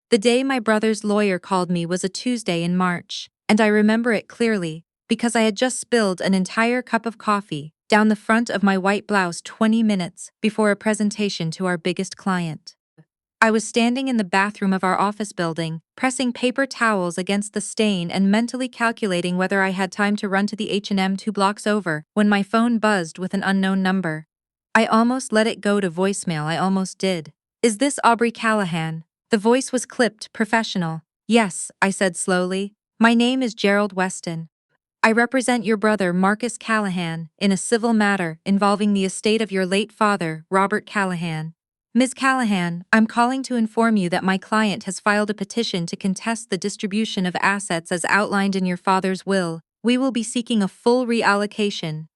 The day my brother's lawyer called me was a Tuesday in March, and I remember it clearly, because I had just spilled an entire cup of coffee down the front of my white blouse 20 minutes before a presentation to our biggest client. I was standing in the bathroom of our office building, pressing paper towels against the stain and mentally calculating whether I had time to run to the H&M 2 blocks over, when my phone buzzed with an unknown number. I almost let it go to voicemail, I almost did. "Is this Aubrey Callahan?" The voice was clipped, professional. "Yes," I said slowly. "My name is Gerald Weston. I represent your brother Marcus Callahan in a civil matter involving the estate of your late father, Robert Callahan. Ms. Callahan, I'm calling to inform you that my client has filed a petition to contest the distribution of assets as outlined in your father's will. We will be seeking a full reallocation."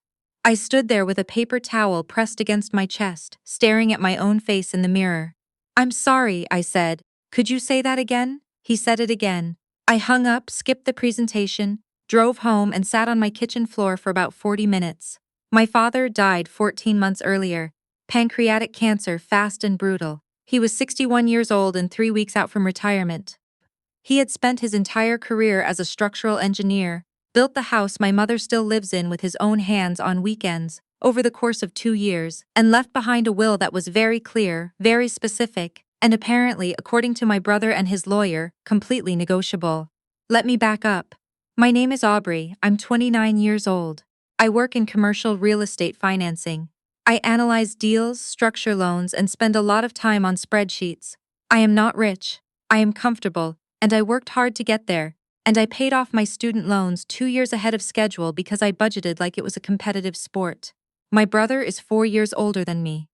I stood there with a paper towel pressed against my chest, staring at my own face in the mirror. "I'm sorry," I said. "Could you say that again?" He said it again. I hung up, skipped the presentation, drove home and sat on my kitchen floor for about 40 minutes. My father died 14 months earlier. Pancreatic cancer, fast and brutal. He was 61 years old and 3 weeks out from retirement. He had spent his entire career as a structural engineer, built the house my mother still lives in with his own hands on weekends, over the course of 2 years, and left behind a will that was very clear, very specific, and apparently, according to my brother and his lawyer, completely negotiable. Let me back up. My name is Aubrey, I'm 29 years old. I work in commercial real estate financing. I analyze deals, structure loans, and spend a lot of time on spreadsheets. I am not rich. I am comfortable, and I worked hard to get there, and I paid off my student loans 2 years ahead of schedule because I budgeted like it was a competitive sport. My brother is 4 years older than me.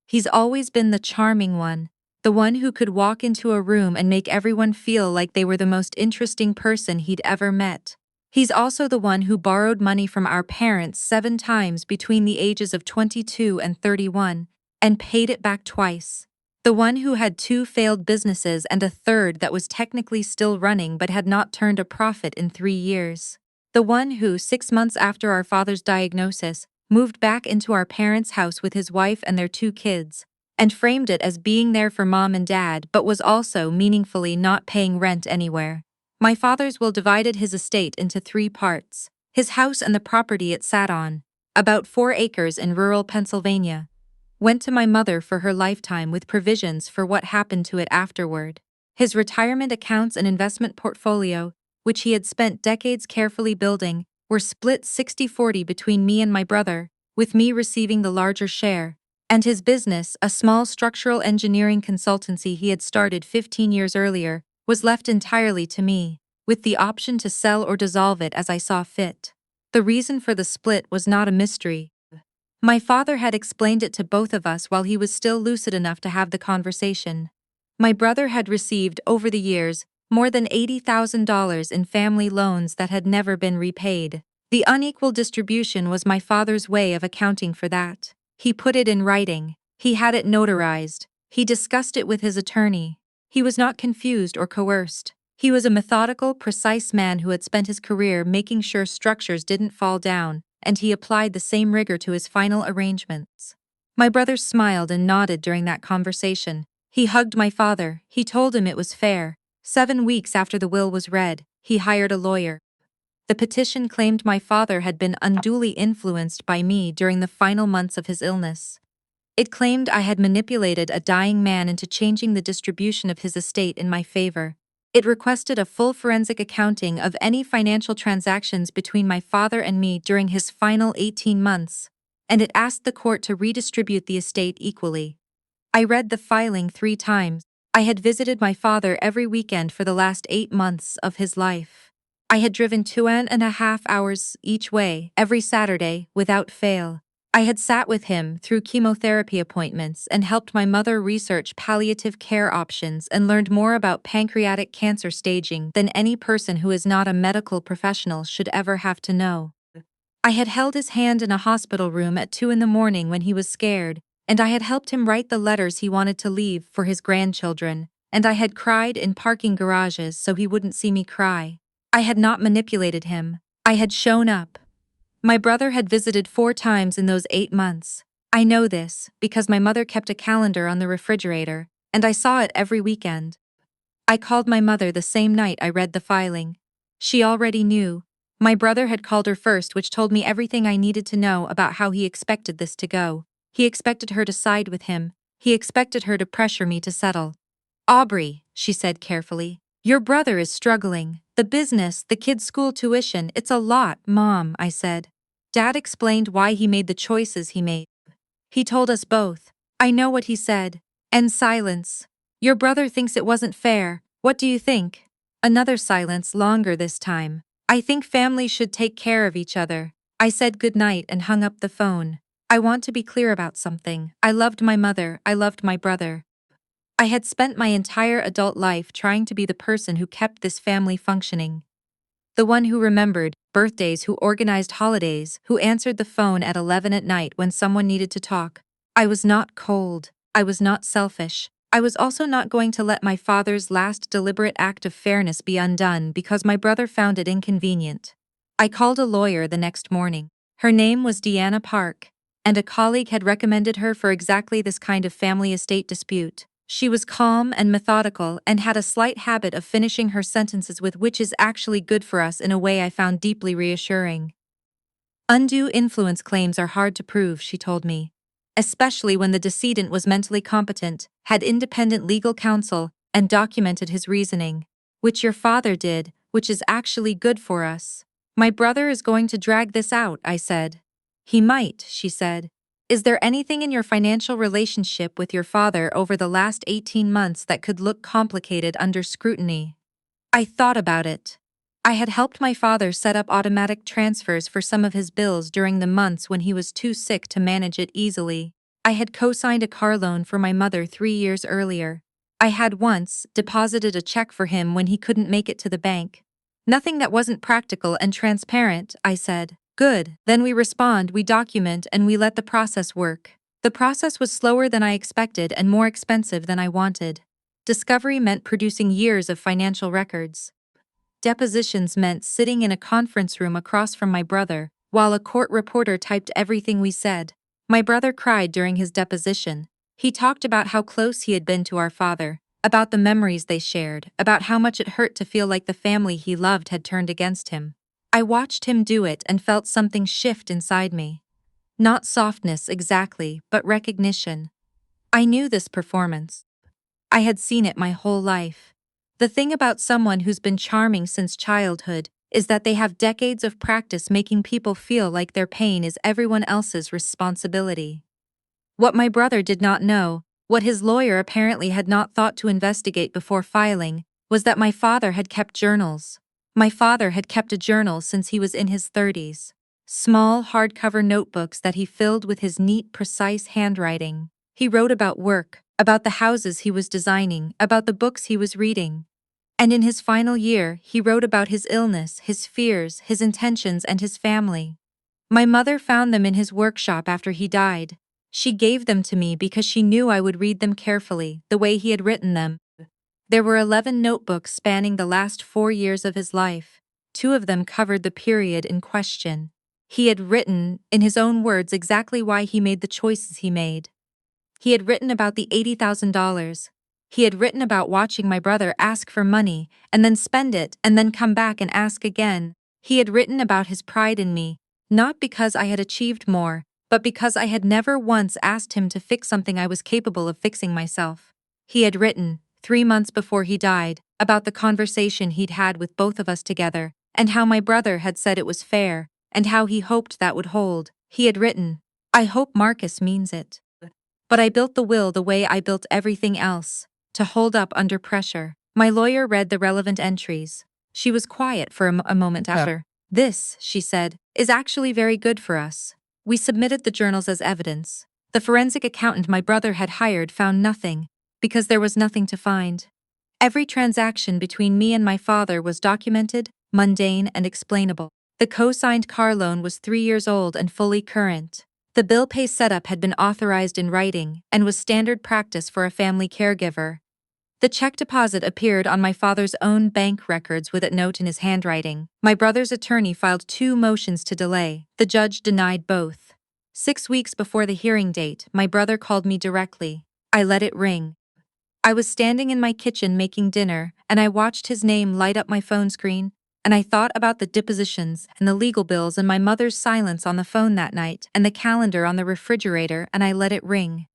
He's always been the charming one, the one who could walk into a room and make everyone feel like they were the most interesting person he'd ever met. He's also the one who borrowed money from our parents 7 times between the ages of 22 and 31, and paid it back twice. The one who had 2 failed businesses and a third that was technically still running but had not turned a profit in 3 years. The one who, 6 months after our father's diagnosis, moved back into our parents' house with his wife and their 2 kids, and framed it as being there for mom and dad but was also meaningfully not paying rent anywhere. My father's will divided his estate into 3 parts: his house and the property it sat on, about 4 acres in rural Pennsylvania, went to my mother for her lifetime with provisions for what happened to it afterward. His retirement accounts and investment portfolio, which he had spent decades carefully building, were split 60-40 between me and my brother, with me receiving the larger share, and his business, a small structural engineering consultancy he had started 15 years earlier, was left entirely to me, with the option to sell or dissolve it as I saw fit. The reason for the split was not a mystery. My father had explained it to both of us while he was still lucid enough to have the conversation. My brother had received, over the years, more than $80,000 in family loans that had never been repaid. The unequal distribution was my father's way of accounting for that. He put it in writing. He had it notarized. He discussed it with his attorney. He was not confused or coerced. He was a methodical, precise man who had spent his career making sure structures didn't fall down, and he applied the same rigor to his final arrangements. My brother smiled and nodded during that conversation. He hugged my father. He told him it was fair. 7 weeks after the will was read, he hired a lawyer. The petition claimed my father had been unduly influenced by me during the final months of his illness. It claimed I had manipulated a dying man into changing the distribution of his estate in my favor. It requested a full forensic accounting of any financial transactions between my father and me during his final 18 months, and it asked the court to redistribute the estate equally. I read the filing 3 times. I had visited my father every weekend for the last 8 months of his life. I had driven 2.5 hours each way every Saturday without fail. I had sat with him through chemotherapy appointments and helped my mother research palliative care options and learned more about pancreatic cancer staging than any person who is not a medical professional should ever have to know. I had held his hand in a hospital room at 2 in the morning when he was scared, and I had helped him write the letters he wanted to leave for his grandchildren, and I had cried in parking garages so he wouldn't see me cry. I had not manipulated him. I had shown up. My brother had visited 4 times in those 8 months. I know this because my mother kept a calendar on the refrigerator, and I saw it every weekend. I called my mother the same night I read the filing. She already knew. My brother had called her first, which told me everything I needed to know about how he expected this to go. He expected her to side with him. He expected her to pressure me to settle. Aubrey, she said carefully, your brother is struggling. The business, the kids' school tuition, it's a lot, Mom, I said. Dad explained why he made the choices he made. He told us both. I know what he said. And silence. Your brother thinks it wasn't fair. What do you think? Another silence, longer this time. I think families should take care of each other. I said goodnight and hung up the phone. I want to be clear about something. I loved my mother, I loved my brother. I had spent my entire adult life trying to be the person who kept this family functioning. The one who remembered birthdays, who organized holidays, who answered the phone at 11 at night when someone needed to talk. I was not cold. I was not selfish. I was also not going to let my father's last deliberate act of fairness be undone because my brother found it inconvenient. I called a lawyer the next morning. Her name was Deanna Park, and a colleague had recommended her for exactly this kind of family estate dispute. She was calm and methodical and had a slight habit of finishing her sentences with "which is actually good for us" in a way I found deeply reassuring. Undue influence claims are hard to prove, she told me, especially when the decedent was mentally competent, had independent legal counsel, and documented his reasoning. Which your father did, which is actually good for us. My brother is going to drag this out, I said. He might, she said. Is there anything in your financial relationship with your father over the last 18 months that could look complicated under scrutiny? I thought about it. I had helped my father set up automatic transfers for some of his bills during the months when he was too sick to manage it easily. I had co-signed a car loan for my mother 3 years earlier. I had once deposited a check for him when he couldn't make it to the bank. Nothing that wasn't practical and transparent, I said. Good, then we respond, we document, and we let the process work. The process was slower than I expected and more expensive than I wanted. Discovery meant producing years of financial records. Depositions meant sitting in a conference room across from my brother, while a court reporter typed everything we said. My brother cried during his deposition. He talked about how close he had been to our father, about the memories they shared, about how much it hurt to feel like the family he loved had turned against him. I watched him do it and felt something shift inside me. Not softness exactly, but recognition. I knew this performance. I had seen it my whole life. The thing about someone who's been charming since childhood is that they have decades of practice making people feel like their pain is everyone else's responsibility. What my brother did not know, what his lawyer apparently had not thought to investigate before filing, was that my father had kept journals. My father had kept a journal since he was in his 30s. Small, hardcover notebooks that he filled with his neat, precise handwriting. He wrote about work, about the houses he was designing, about the books he was reading. And in his final year, he wrote about his illness, his fears, his intentions, and his family. My mother found them in his workshop after he died. She gave them to me because she knew I would read them carefully, the way he had written them. There were 11 notebooks spanning the last 4 years of his life. 2 of them covered the period in question. He had written, in his own words, exactly why he made the choices he made. He had written about the $80,000. He had written about watching my brother ask for money, and then spend it, and then come back and ask again. He had written about his pride in me, not because I had achieved more, but because I had never once asked him to fix something I was capable of fixing myself. He had written, 3 months before he died, about the conversation he'd had with both of us together, and how my brother had said it was fair, and how he hoped that would hold. He had written, I hope Marcus means it. But I built the will the way I built everything else, to hold up under pressure. My lawyer read the relevant entries. She was quiet for a moment after. This, she said, is actually very good for us. We submitted the journals as evidence. The forensic accountant my brother had hired found nothing, because there was nothing to find. Every transaction between me and my father was documented, mundane, and explainable. The co-signed car loan was 3 years old and fully current. The bill pay setup had been authorized in writing and was standard practice for a family caregiver. The check deposit appeared on my father's own bank records with a note in his handwriting. My brother's attorney filed 2 motions to delay. The judge denied both. 6 weeks before the hearing date, my brother called me directly. I let it ring. I was standing in my kitchen making dinner, and I watched his name light up my phone screen, and I thought about the depositions and the legal bills and my mother's silence on the phone that night and the calendar on the refrigerator, and I let it ring.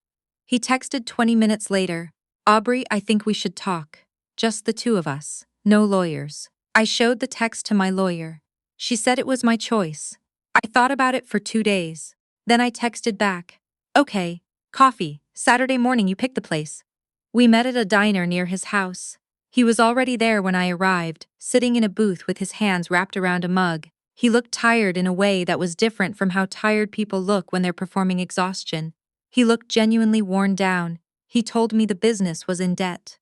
He texted 20 minutes later, "Aubrey, I think we should talk. Just the two of us. No lawyers." I showed the text to my lawyer. She said it was my choice. I thought about it for 2 days. Then I texted back, "Okay, coffee, Saturday morning you pick the place." We met at a diner near his house. He was already there when I arrived, sitting in a booth with his hands wrapped around a mug. He looked tired in a way that was different from how tired people look when they're performing exhaustion. He looked genuinely worn down. He told me the business was in debt.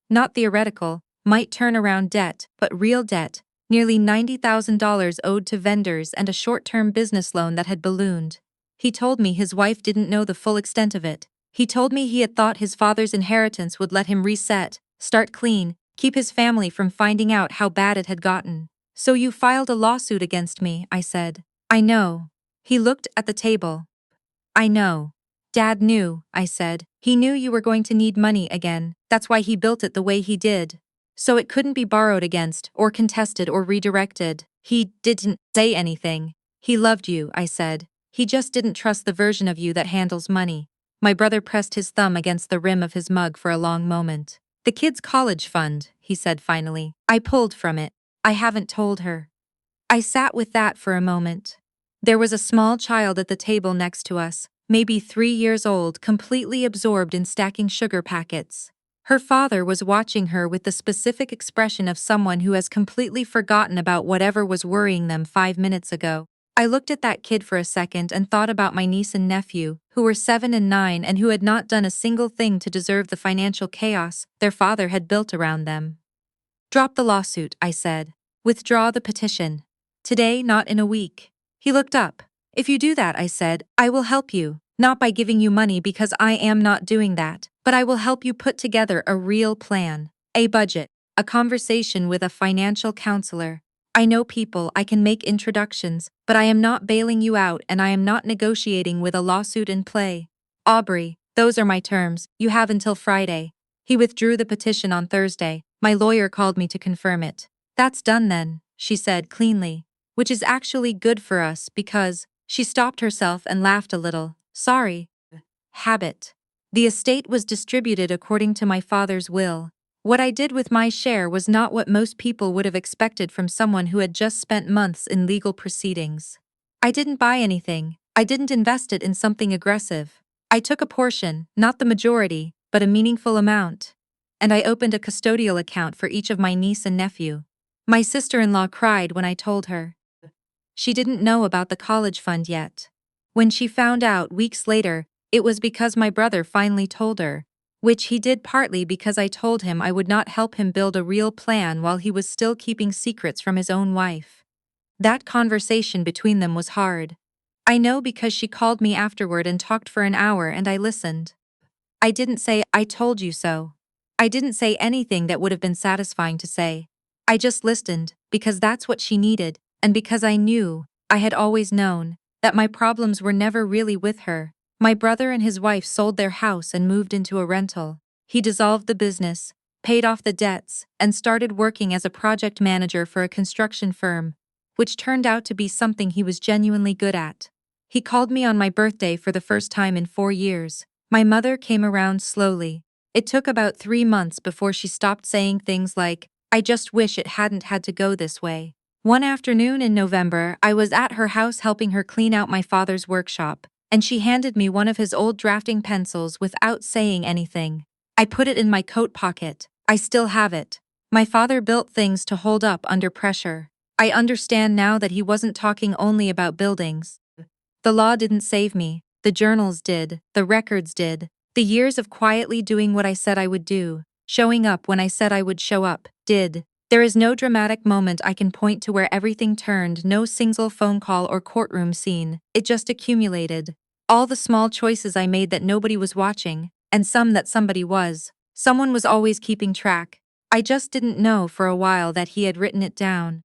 Not theoretical, might turn around debt, but real debt, nearly $90,000 owed to vendors and a short-term business loan that had ballooned. He told me his wife didn't know the full extent of it. He told me he had thought his father's inheritance would let him reset, start clean, keep his family from finding out how bad it had gotten. "So you filed a lawsuit against me," I said. "I know." He looked at the table. "I know. Dad knew," I said. "He knew you were going to need money again. That's why he built it the way he did. So it couldn't be borrowed against, or contested, or redirected." He didn't say anything. "He loved you," I said. "He just didn't trust the version of you that handles money." My brother pressed his thumb against the rim of his mug for a long moment. "The kid's college fund," he said finally. "I pulled from it. I haven't told her." I sat with that for a moment. There was a small child at the table next to us, maybe 3 years old, completely absorbed in stacking sugar packets. Her father was watching her with the specific expression of someone who has completely forgotten about whatever was worrying them 5 minutes ago. I looked at that kid for a second and thought about my niece and nephew, who were 7 and 9 and who had not done a single thing to deserve the financial chaos their father had built around them. "Drop the lawsuit," I said. "Withdraw the petition. Today, not in a week." He looked up. "If you do that," I said, "I will help you. Not by giving you money, because I am not doing that, but I will help you put together a real plan, a budget, a conversation with a financial counselor. I know people, I can make introductions, but I am not bailing you out and I am not negotiating with a lawsuit in play. Aubrey, those are my terms. You have until Friday." He withdrew the petition on Thursday. My lawyer called me to confirm it. "That's done then," she said cleanly. "Which is actually good for us because," she stopped herself and laughed a little. "Sorry. Habit. The estate was distributed according to my father's will. What I did with my share was not what most people would have expected from someone who had just spent months in legal proceedings. I didn't buy anything. I didn't invest it in something aggressive. I took a portion, not the majority, but a meaningful amount. And I opened a custodial account for each of my niece and nephew." My sister-in-law cried when I told her. She didn't know about the college fund yet. When she found out weeks later, it was because my brother finally told her, which he did partly because I told him I would not help him build a real plan while he was still keeping secrets from his own wife. That conversation between them was hard. I know because she called me afterward and talked for an hour and I listened. I didn't say, "I told you so." I didn't say anything that would have been satisfying to say. I just listened, because that's what she needed, and because I knew, I had always known, that my problems were never really with her. My brother and his wife sold their house and moved into a rental. He dissolved the business, paid off the debts, and started working as a project manager for a construction firm, which turned out to be something he was genuinely good at. He called me on my birthday for the first time in 4 years. My mother came around slowly. It took about 3 months before she stopped saying things like, "I just wish it hadn't had to go this way." One afternoon in November, I was at her house helping her clean out my father's workshop, and she handed me one of his old drafting pencils without saying anything. I put it in my coat pocket. I still have it. My father built things to hold up under pressure. I understand now that he wasn't talking only about buildings. The law didn't save me. The journals did. The records did. The years of quietly doing what I said I would do, showing up when I said I would show up, did. There is no dramatic moment I can point to where everything turned, no single phone call or courtroom scene. It just accumulated. All the small choices I made that nobody was watching, and some that somebody was. Someone was always keeping track. I just didn't know for a while that he had written it down.